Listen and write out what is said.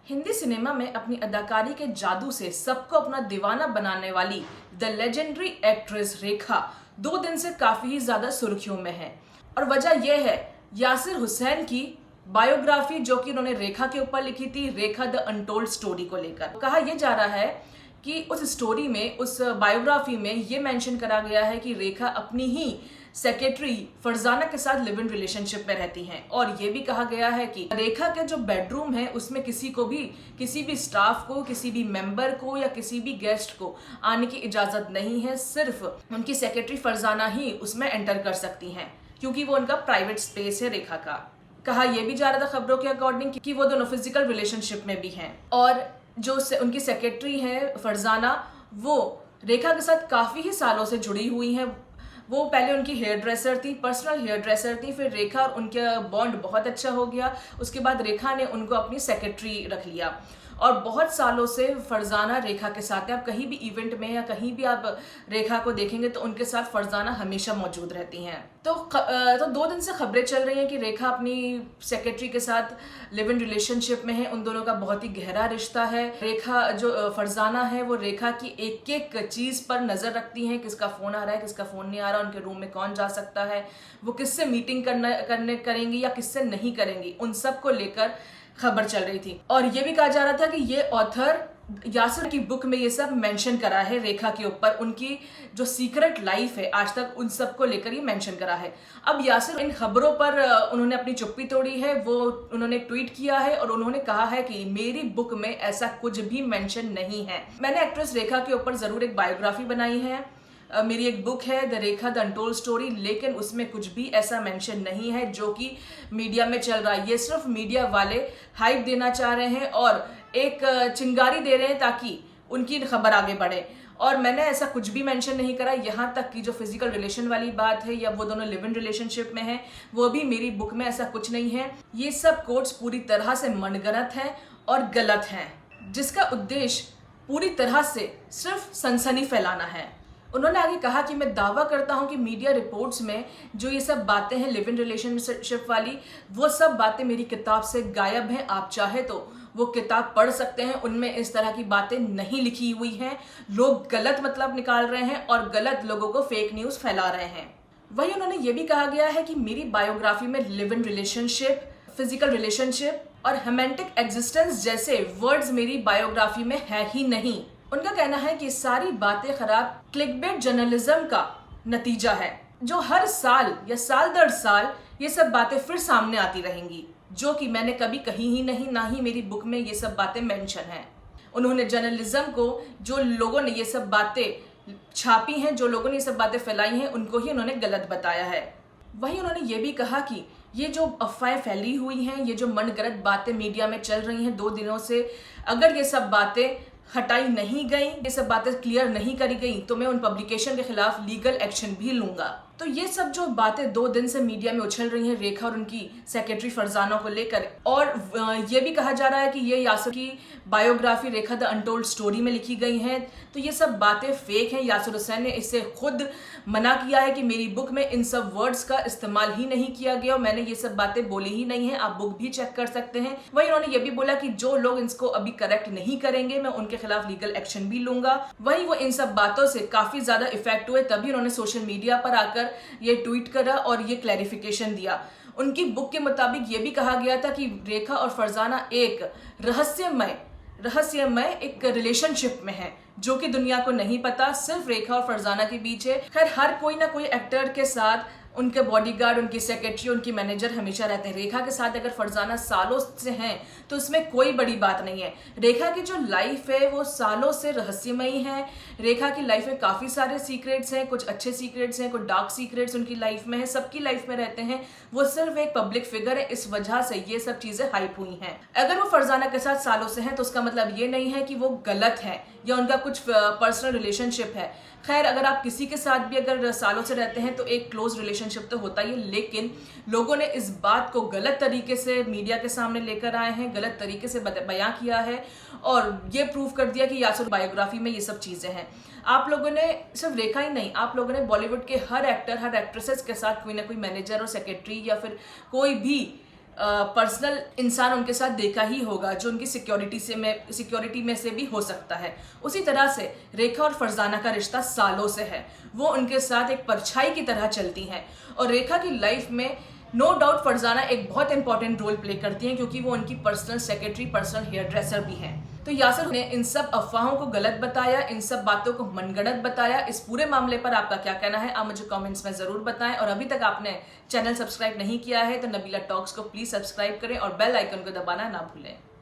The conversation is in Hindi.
हिंदी सिनेमा में अपनी अदाकारी के जादू से सबको अपना दीवाना बनाने वाली द लेजेंडरी एक्ट्रेस रेखा 2 दिन से काफी ही ज्यादा सुर्खियों में है। और वजह यह है यासिर हुसैन की बायोग्राफी जो कि उन्होंने रेखा के ऊपर लिखी थी, रेखा द अनटोल्ड स्टोरी को लेकर। कहा यह जा रहा है कि उस स्टोरी में, उस बायोग्राफी में ये मेंशन करा गया है कि रेखा अपनी ही सेक्रेटरी फरजाना के साथ लिव इन रिलेशनशिप में रहती हैं। और ये भी कहा गया है कि रेखा के जो बेडरूम है उसमें किसी भी स्टाफ को, किसी भी मेंबर को या किसी भी गेस्ट को आने की इजाजत नहीं है। सिर्फ उनकी सेक्रेटरी फरजाना ही उसमें एंटर कर सकती हैं क्योंकि वो उनका प्राइवेट स्पेस है रेखा का। कहा यह भी जा रहा था खबरों के अकॉर्डिंग कि वो दोनों फिजिकल रिलेशनशिप में भी हैं। और जो उनकी सेक्रेटरी है फरजाना, वो रेखा के साथ काफी ही सालों से जुड़ी हुई हैं। वो पहले उनकी हेयर ड्रेसर थी, पर्सनल हेयर ड्रेसर थी। फिर रेखा और उनका बॉन्ड बहुत अच्छा हो गया। उसके बाद रेखा ने उनको अपनी सेक्रेटरी रख लिया और बहुत सालों से फरजाना रेखा के साथ है। आप कहीं भी इवेंट में या कहीं भी आप रेखा को देखेंगे तो उनके साथ फरजाना हमेशा मौजूद रहती हैं। तो 2 दिन से खबरें चल रही हैं कि रेखा अपनी सेक्रेटरी के साथ लिव इन रिलेशनशिप में है। उन दोनों का बहुत ही गहरा रिश्ता है। रेखा जो फरजाना है वो रेखा की एक एक चीज पर नजर रखती हैं, किसका फोन आ रहा है, किसका फोन नहीं आ रहा, उनके रूम में कौन जा सकता है, वो किससे मीटिंग करेंगी या किससे नहीं करेंगी, उन सब को लेकर खबर चल रही थी। और ये भी कहा जा रहा था कि ये ऑथर यासिर की बुक में ये सब मेंशन करा है रेखा के ऊपर, उनकी जो सीक्रेट लाइफ है आज तक उन सब को लेकर ये मेंशन करा है। अब यासिर इन खबरों पर उन्होंने अपनी चुप्पी तोड़ी है। वो उन्होंने ट्वीट किया है और उन्होंने कहा है कि मेरी बुक में ऐसा कुछ भी मेंशन नहीं है। मैंने एक्ट्रेस रेखा के ऊपर जरूर एक बायोग्राफी बनाई है, मेरी एक बुक है the Rekha the untold story, लेकिन उसमें कुछ भी ऐसा मेंशन नहीं है जो कि मीडिया में चल रहा है। ये सिर्फ मीडिया वाले हाइप देना चाह रहे हैं और एक चिंगारी दे रहे हैं ताकि उनकी खबर आगे बढ़े। और मैंने ऐसा कुछ भी मेंशन नहीं करा। यहाँ तक कि जो फिजिकल रिलेशन वाली बात है या वो दोनों लिव इन रिलेशनशिप में है, वो भी मेरी बुक में ऐसा कुछ नहीं है। ये सब कोट्स पूरी तरह से मनगढ़ंत हैं और गलत हैं, जिसका उद्देश्य पूरी तरह से सिर्फ सनसनी फैलाना है। उन्होंने आगे कहा कि मैं दावा करता हूं कि मीडिया रिपोर्ट्स में जो ये सब बातें हैं लिव इन रिलेशनशिप वाली, वो सब बातें मेरी किताब से गायब हैं। आप चाहे तो वो किताब पढ़ सकते हैं, उनमें इस तरह की बातें नहीं लिखी हुई हैं। लोग गलत मतलब निकाल रहे हैं और गलत लोगों को फेक न्यूज फैला रहे हैं। वहीं उन्होंने ये भी कहा गया है कि मेरी बायोग्राफी में live in relationship, physical relationship और रोमांटिक एग्जिस्टेंस जैसे वर्ड्स मेरी बायोग्राफी में है ही नहीं। उनका कहना है कि सारी बातें खराब क्लिकबेट जर्नलिज्म का नतीजा है, जो हर साल या साल दर साल ये सब बातें फिर सामने आती रहेंगी, जो कि मैंने कभी कही ही नहीं, ना ही मेरी बुक में ये सब बातें मेंशन हैं। उन्होंने जर्नलिज्म को, जो लोगों ने ये सब बातें छापी हैं, जो लोगों ने ये सब बातें फैलाई हैं, उनको ही उन्होंने गलत बताया है। वहीं उन्होंने ये भी कहा कि ये जो अफवाहें फैली हुई हैं, ये जो मनगढ़ंत बातें मीडिया में चल रही हैं 2 दिनों से, अगर ये सब बातें हटाई नहीं गई, ये सब बातें क्लियर नहीं करी गई, तो मैं उन पब्लिकेशन के खिलाफ लीगल एक्शन भी लूंगा। तो ये सब जो बातें 2 दिन से मीडिया में उछल रही हैं रेखा और उनकी सेक्रेटरी फरजाना को लेकर, और ये भी कहा जा रहा है कि ये यासिर की biography Rekha the untold story में लिखी गई हैं, तो ये सब बातें फेक हैं। यासिर हुसैन ने इससे खुद मना किया है कि मेरी बुक में इन सब वर्ड्स का इस्तेमाल ही नहीं किया गया और मैंने ये सब बातें बोली ही नहीं है। आप बुक भी चेक कर सकते हैं। वहीं उन्होंने ये भी बोला कि जो लोग इसको अभी करेक्ट नहीं करेंगे, मैं उनके खिलाफ लीगल एक्शन भी लूंगा। वहीं वो इन सब बातों से काफी ज्यादा इफेक्ट हुए, तभी उन्होंने सोशल मीडिया पर आकर ये ट्वीट करा और ये क्लैरिफिकेशन दिया। उनकी बुक के मुताबिक ये भी कहा गया था कि रेखा और फरजाना एक रहस्यमय एक रिलेशनशिप में है, जो कि दुनिया को नहीं पता, सिर्फ रेखा और फरजाना के बीच है। खैर, हर कोई ना कोई एक्टर के साथ उनके बॉडीगार्ड, उनकी सेक्रेटरी, उनकी मैनेजर हमेशा रहते हैं। रेखा के साथ अगर फरजाना सालों से हैं तो इसमें कोई बड़ी बात नहीं है। रेखा की जो लाइफ है वो सालों से रहस्यमयी है। रेखा की लाइफ में काफी सारे सीक्रेट्स हैं, कुछ अच्छे सीक्रेट्स हैं, कुछ डार्क सीक्रेट्स उनकी लाइफ में है, सबकी लाइफ में रहते हैं। वो सिर्फ एक पब्लिक फिगर है, इस वजह से ये सब चीजें हाइप हुई हैं। अगर वो फरजाना के साथ सालों से हैं तो उसका मतलब ये नहीं है कि वो गलत है या उनका कुछ पर्सनल रिलेशनशिप है। खैर, अगर आप किसी के साथ भी अगर सालों से रहते हैं तो एक क्लोज रिलेशनशिप तो होता ही है, लेकिन लोगों ने इस बात को गलत तरीके से मीडिया के सामने लेकर आए हैं, गलत तरीके से बयां किया है और ये प्रूव कर दिया कि यासिर बायोग्राफी में ये सब चीजें हैं। आप लोगों ने सिर्फ रेखा ही नहीं, आप लोगों ने बॉलीवुड के हर एक्टर, हर एक्ट्रेसेस के साथ कोई ना कोई मैनेजर और सेक्रेटरी या फिर कोई भी पर्सनल इंसान उनके साथ देखा ही होगा जो उनकी सिक्योरिटी में से भी हो सकता है। उसी तरह से रेखा और फरजाना का रिश्ता सालों से है। वो उनके साथ एक परछाई की तरह चलती हैं और रेखा की लाइफ में नो डाउट फरजाना एक बहुत इंपॉर्टेंट रोल प्ले करती हैं क्योंकि वो उनकी personal secretary, personal hairdresser भी हैं। तो यासिर ने इन सब अफवाहों को गलत बताया, इन सब बातों को मनगढ़ंत बताया। इस पूरे मामले पर आपका क्या कहना है आप मुझे कमेंट्स में जरूर बताएं और अभी तक आपने चैनल सब्सक्राइब नहीं किया है तो नबीला टॉक्स को प्लीज सब्सक्राइब करें और बेल आइकन को दबाना ना भूलें।